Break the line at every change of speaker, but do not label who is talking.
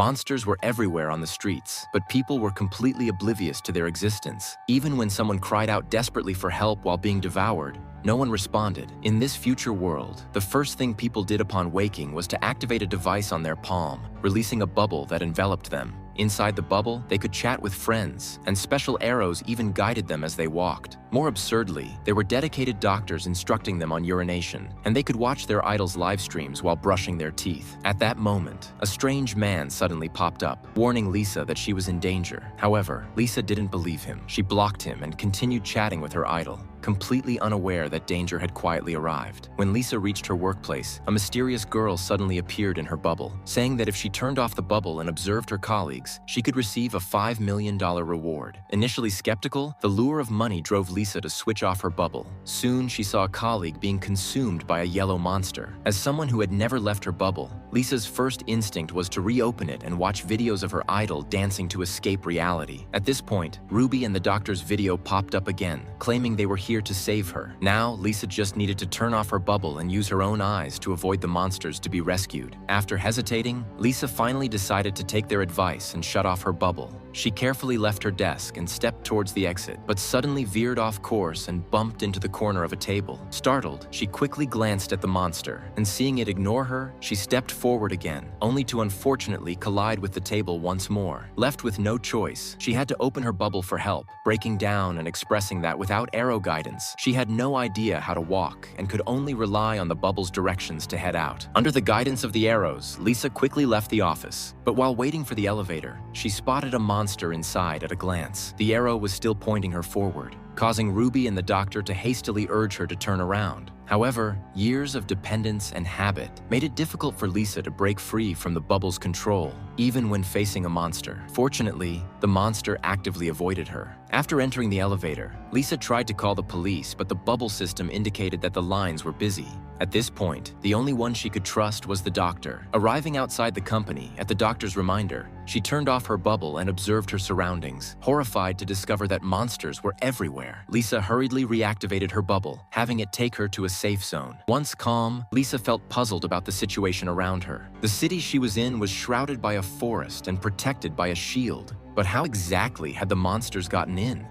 Monsters were everywhere on the streets, but people were completely oblivious to their existence. Even when someone cried out desperately for help while being devoured, no one responded. In this future world, the first thing people did upon waking was to activate a device on their palm, releasing a bubble that enveloped them. Inside the bubble, they could chat with friends, and special arrows even guided them as they walked. More absurdly, there were dedicated doctors instructing them on urination, and they could watch their idols' live streams while brushing their teeth. At that moment, a strange man suddenly popped up, warning Lisa that she was in danger. However, Lisa didn't believe him. She blocked him and continued chatting with her idol, completely unaware that danger had quietly arrived. When Lisa reached her workplace, a mysterious girl suddenly appeared in her bubble, saying that if she turned off the bubble and observed her colleagues, she could receive a $5 million reward. Initially skeptical, the lure of money drove Lisa to switch off her bubble. Soon, she saw a colleague being consumed by a yellow monster. As someone who had never left her bubble, Lisa's first instinct was to reopen it and watch videos of her idol dancing to escape reality. At this point, Ruby and the doctor's video popped up again, claiming they were here to save her. Now, Lisa just needed to turn off her bubble and use her own eyes to avoid the monsters to be rescued. After hesitating, Lisa finally decided to take their advice and shut off her bubble. She carefully left her desk and stepped towards the exit, but suddenly veered off course and bumped into the corner of a table. Startled, she quickly glanced at the monster, and seeing it ignore her, she stepped forward again, only to unfortunately collide with the table once more. Left with no choice, she had to open her bubble for help, breaking down and expressing that without arrow guidance, she had no idea how to walk and could only rely on the bubble's directions to head out. Under the guidance of the arrows, Lisa quickly left the office, but while waiting for the elevator, she spotted a monster inside at a glance. The arrow was still pointing her forward, causing Ruby and the doctor to hastily urge her to turn around. However, years of dependence and habit made it difficult for Lisa to break free from the bubble's control, even when facing a monster. Fortunately, the monster actively avoided her. After entering the elevator, Lisa tried to call the police, but the bubble system indicated that the lines were busy. At this point, the only one she could trust was the doctor. Arriving outside the company, at the doctor's reminder, she turned off her bubble and observed her surroundings, horrified to discover that monsters were everywhere. Lisa hurriedly reactivated her bubble, having it take her to a safe zone. Once calm, Lisa felt puzzled about the situation around her. The city she was in was shrouded by a forest and protected by a shield. But how exactly had the monsters gotten in?